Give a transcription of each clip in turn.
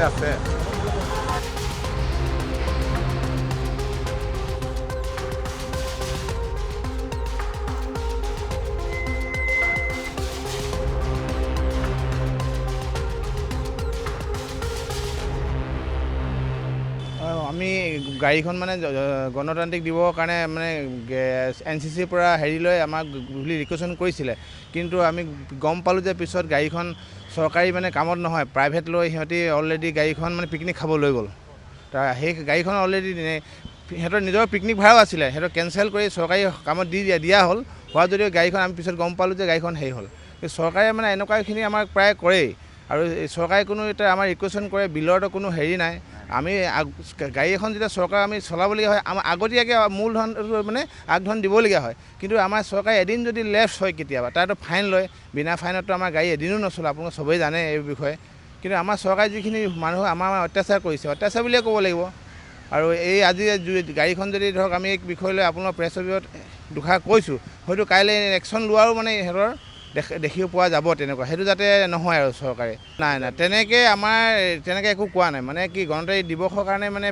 আছে আমি গাড়ীখন মানে গণতান্ত্ৰিক দিৱসৰ কাৰণে মানে NCCৰ পৰা হেৰি লৈ আমাক বুলি ৰিকুৱেশ্যন কৰিছিলে, কিন্তু আমি গম পালোঁ যে পিছত গাড়ীখন চৰকাৰী মানে কামত নহয়, প্ৰাইভেট লৈ সিহঁতি অলৰেডি গাড়ীখন মানে পিকনিক খাব লৈ গ'ল। সেই গাড়ীখন অলৰেডি সিহঁতৰ নিজৰ পিকনিক ভাড়াও আছিলে, সিহঁতৰ কেঞ্চেল কৰি চৰকাৰী কামত দিয়া হ'ল। হোৱা যদিও গাড়ীখন আমি পিছত গম পালোঁ যে গাড়ীখন হেৰি হ'ল। চৰকাৰে মানে এনেকুৱাখিনি আমাক প্ৰায় কৰেই, আৰু চৰকাৰে কোনো এতিয়া আমাৰ ৰিকুৱেশ্যন কৰে, বিলৰতো কোনো হেৰি নাই। আমি গাড়ী এখন যেতিয়া চৰকাৰ আমি চলাবলগীয়া হয়, আমাৰ আগতীয়াকৈ মূলধন মানে আগধন দিবলগীয়া হয়, কিন্তু আমাৰ চৰকাৰে এদিন যদি লেপছ হয় কেতিয়াবা তাতো ফাইন লয়। বিনা ফাইনততো আমাৰ গাড়ী এদিনো নচলে, আপোনালোকে চবেই জানে এই বিষয়ে। কিন্তু আমাৰ চৰকাৰে যিখিনি মানুহ আমাৰ অত্যাচাৰ কৰিছে, অত্যাচাৰ বুলিয়ে ক'ব লাগিব। আৰু এই আজি গাড়ীখন যদি ধৰক আমি এই বিষয় লৈ আপোনাৰ প্ৰেছৰ বিৰত দুষাৰ কৈছোঁ, হয়তো কাইলৈ একশ্যন লোৱাৰো মানে সিহঁতৰ দেখিব পোৱা যাব তেনেকুৱা, সেইটো যাতে নহয় আৰু চৰকাৰে। নাই তেনেকৈ আমাৰ তেনেকৈ একো কোৱা নাই, মানে কি গণতান্ত্ৰিক দিৱসৰ কাৰণে মানে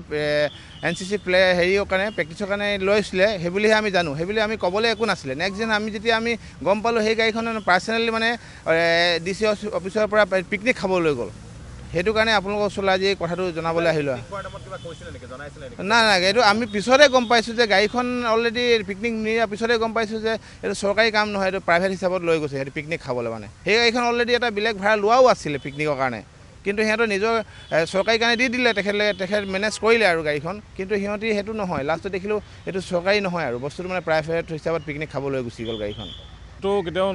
NCC হেৰিৰ কাৰণে প্ৰেক্টিছৰ কাৰণে লৈছিলে, সেইবুলিহে আমি জানো, সেইবুলি আমি ক'বলৈ একো নাছিলে। নেক্সট দিন আমি যেতিয়া আমি গম পালোঁ সেই গাড়ীখন পাৰ্চনেলি মানে DC অফিচৰ পৰা পিকনিক খাব লৈ গ'ল, সেইটো কাৰণে আপোনালোকৰ ওচৰলৈ আজি কথাটো জনাবলৈ আহিলোঁ। নাই এইটো আমি পিছতে গম পাইছোঁ যে গাড়ীখন অলৰেডি পিকনিক নিয়াৰ পিছতে গম পাইছোঁ যে এইটো চৰকাৰী কাম নহয়, এইটো প্ৰাইভেট হিচাপত লৈ গৈছে সিহঁতে পিকনিক খাবলৈ। মানে সেই গাড়ীখন অলৰেডি এটা বেলেগ ভাড়া লোৱাও আছিলে পিকনিকৰ কাৰণে, কিন্তু সিহঁতৰ নিজৰ চৰকাৰী কাৰণে দি দিলে, তেখেত মেনেজ কৰিলে আৰু গাড়ীখন, কিন্তু সিহঁতি সেইটো নহয়। লাষ্টত দেখিলোঁ এইটো চৰকাৰী নহয় আৰু বস্তুটো মানে প্ৰাইভেট হিচাপত পিকনিক খাবলৈ গুচি গ'ল গাড়ীখন। এইটো কেতিয়াও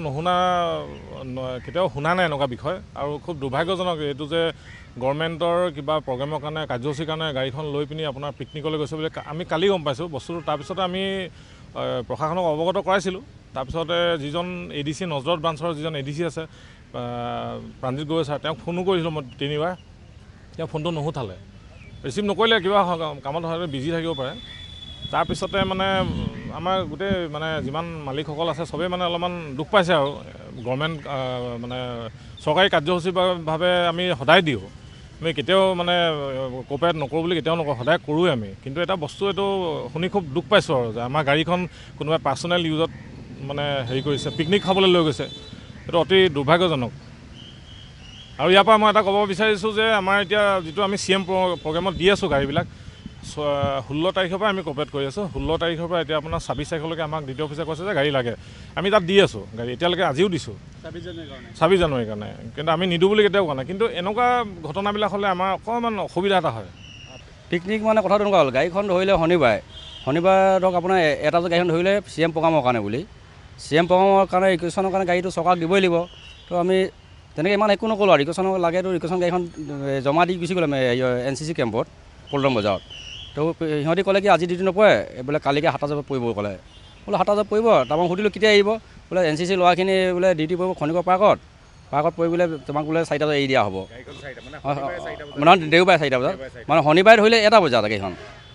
শুনা নাই এনেকুৱা বিষয়, আৰু খুব দুৰ্ভাগ্যজনক এইটো যে গভৰ্ণমেণ্টৰ কিবা প্ৰগ্ৰেমৰ কাৰণে কাৰ্যসূচীৰ কাৰণে গাড়ীখন লৈ পিনি আপোনাৰ পিকনিকলৈ গৈছে বুলি আমি কালি গম পাইছোঁ বস্তুটো। তাৰপিছতে আমি প্ৰশাসনক অৱগত কৰাইছিলোঁ। তাৰপিছতে যিজন ADC নজৰত ব্ৰাঞ্চৰ যিজন ADC আছে প্ৰাণজিৎ গগৈ ছাৰ, তেওঁক ফোনো কৰিছিলোঁ মই 3বাৰ, তেওঁ ফোনটো নুঠালে, ৰিচিভ নকৰিলে, কিবা কামত হয়তো বিজি থাকিব পাৰে। তাৰপিছতে মানে আমাৰ গোটেই মানে যিমান মালিকসকল আছে চবেই মানে অলপমান দুখ পাইছে আৰু গভৰ্ণমেণ্ট মানে চৰকাৰী কাৰ্যসূচীভাৱে আমি সদায় দিওঁ, আমি কেতিয়াও মানে কোঅপাৰেট নকৰোঁ বুলি কেতিয়াও নকৰোঁ, সদায় কৰোঁৱে আমি। কিন্তু এটা বস্তু এইটো শুনি খুব দুখ পাইছোঁ আৰু যে আমাৰ গাড়ীখন কোনোবাই পাৰ্চনেল ইউজত মানে হেৰি কৰিছে, পিকনিক খাবলৈ লৈ গৈছে, এইটো অতি দুৰ্ভাগ্যজনক। আৰু ইয়াৰ পৰা মই এটা ক'ব বিচাৰিছোঁ যে আমাৰ এতিয়া যিটো আমি CM প্ৰগ্ৰেমত দি আছোঁ গাড়ীবিলাক, 16 তাৰিখৰ পৰা আমি কোঅপাৰেট কৰি আছোঁ। 16 তাৰিখৰ পৰা এতিয়া আপোনাৰ 26 তাৰিখলৈকে আমাক DT অফিচাৰে কৈছে যে গাড়ী লাগে, আমি তাত দি আছোঁ গাড়ী, এতিয়ালৈকে আজিও দিছোঁ 26 জানুৱাৰীৰ কাৰণে, কিন্তু আমি নিদিওঁ বুলি কেতিয়াও কোৱা নাই। কিন্তু এনেকুৱা ঘটনাবিলাক হ'লে আমাৰ অকণমান অসুবিধা এটা হয়। পিকনিক মানে কথাটো এনেকুৱা হ'ল, গাড়ীখন ধৰিলে শনিবাৰে ধৰক আপোনাৰ এটা বজাত গাড়ীখন ধৰিলে CM প্ৰগ্ৰামৰ কাৰণে বুলি, CM প্ৰগ্ৰামৰ কাৰণে ৰিকুৱেশ্যনৰ কাৰণে গাড়ীটো চৰকাৰক দিবই লাগিব। তো আমি তেনেকৈ ইমান একো নক'লোঁ আৰু ৰিকুৱেশ্যন লাগেতো ৰিকুৱেশ্যন গাড়ীখন জমা দি গুচি গ'লে NCC কেম্পত পল্টন বজাৰত। তো সিহঁতি ক'লে কি আজি ডিউটি নপৰে, বোলে কালিকৈ 7টা বজাত পৰিব ক'লে। বোলে 7টা বজাত পৰিব, তাৰপৰা সুধিলোঁ কেতিয়া আহিব, বোলে NCC ল'ৰাখিনি বোলে ডিউটি পৰিব খনিকৰ পাৰ্কত পৰি বোলে তোমাক বোলে 4টা বজাত এৰি দিয়া হ'ব, মানে দেওবাৰে 4টা বজাত, মানে শনিবাৰে ধৰিলে 1টা বজাত গাড়ীখন।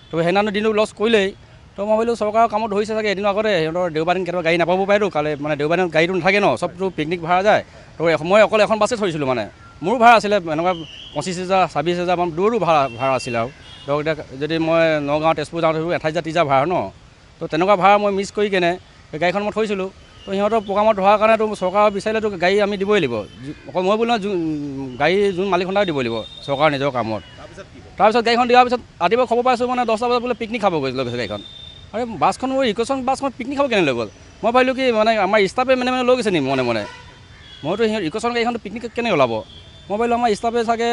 তো সেইদিনানো দিনটো লছ কৰিলেই। তো মই ভাবিলোঁ চৰকাৰৰ কামত ধৰিছে চাগে এদিনৰ আগতে, সিহঁতৰ দেওবাৰ দিন কেতিয়াবা গাড়ী নাপাব পাৰেতো, কালি মানে দেওবাৰ দিনত গাড়ীটো নাথাকে ন, চবটো পিকনিক ভাড়া যায়। তো মই অকল এখন বাছে থৈছিলোঁ, মানে মোৰো ভাড়া আছিলে এনেকুৱা 25,000 26,000 মান দূৰৰো ভাড়া আছিলে। আৰু ধৰক এতিয়া যদি মই নগাঁও তেজপুৰ যাওঁতে 28,000 30,000 ভাড়া ন, তো তেনেকুৱা ভাড়া মই মিছ কৰি কেনে গাড়ীখন মই থৈছিলোঁ। তো সিহঁতৰ প্ৰগ্ৰামত ধৰাৰ কাৰণেতো চৰকাৰ বিচাৰিলেতো গাড়ী আমি দিবই লাগিব, অকল মই বুলি নহয়, গাড়ী যোন মালিকখনে দিবই লাগিব চৰকাৰৰ নিজৰ কামত। তাৰপিছত গাড়ীখন দিয়াৰ পিছত ৰাতিপুৱা খবৰ পাইছোঁ মানে 10টা বজাত বোলে পিকনিক খাব গৈছে গাড়ীখন। আৰু বাছখন ৰিকুৱেশ্যন বাছখন পিকনিক খাব কেনে লৈ গ'ল, মই ভাবিলোঁ কি মানে আমাৰ ষ্টাফে মানে লৈ গৈছে নি মনে মইতো সিহঁত ৰিকুৱেশ্যন গাড়ীখন পিকনিক কেনে ওলাব, মই ভাবিলোঁ আমাৰ ষ্টাফে চাগে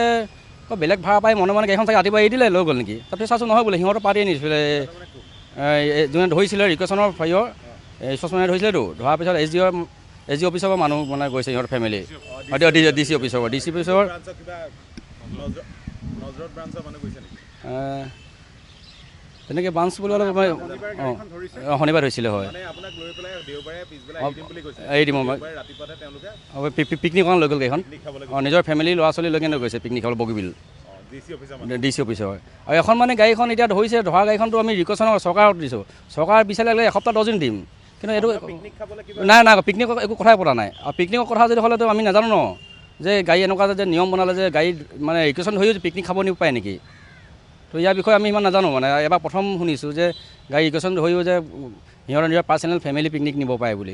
বেলেগ ভাড়া পাই মনে গাড়ীখন চাগে ৰাতিপুৱা এৰি দিলে লৈ গ'ল নেকি। তাৰপিছত চাইছোঁ নহয় বোলে সিহঁতৰ পাৰ্টি আনিছিলে, যোনে ধৰিছিলে ৰিকুৱেশ্যনৰ হেৰিয়ৰ ৰিচৰ্চমেনে ধৰিছিলেতো, ধৰাৰ পিছত SG অফিচৰ পৰা মানুহ মানে গৈছে সিহঁতৰ ফেমিলি, DC অফিচৰ তেনেকৈ ব্ৰাঞ্চ বুলি অলপ শনিবাৰে ধৰিছিলে হয়, এৰি দিম পিকনিক লৈ গ'ল গাড়ীখন, নিজৰ ফেমিলি ল'ৰা ছোৱালী লৈ কিনে গৈছে পিকনিক খাবলৈ বগীবিল DC অফিচৰ। আৰু এখন মানে গাড়ীখন এতিয়া ধৰিছে, ধৰা গাড়ীখনটো আমি ৰিকুৱেশ্যনৰ চৰকাৰক দিছোঁ, চৰকাৰ বিচাৰিলে এসপ্তাহ 10 দিন দিম, কিন্তু এইটো নাই পিকনিকৰ একো কথাই পতা নাই। আৰু পিকনিকৰ কথা যদি হ'লেতো আমি নাজানো ন, যে গাড়ী এনেকুৱা যে নিয়ম বনালে যে গাড়ী মানে ৰিকুৱেশ্যন ধৰিও পিকনিক খাব নিব পাৰে নেকি তো ইয়াৰ বিষয়ে আমি ইমান নাজানো মানে এবাৰ প্ৰথম শুনিছোঁ যে গাড়ী ৰিকুৱেশ্যন ধৰিও যে সিহঁতৰ নিজৰ পাৰ্চনেল ফেমিলি পিকনিক নিব পাৰে বুলি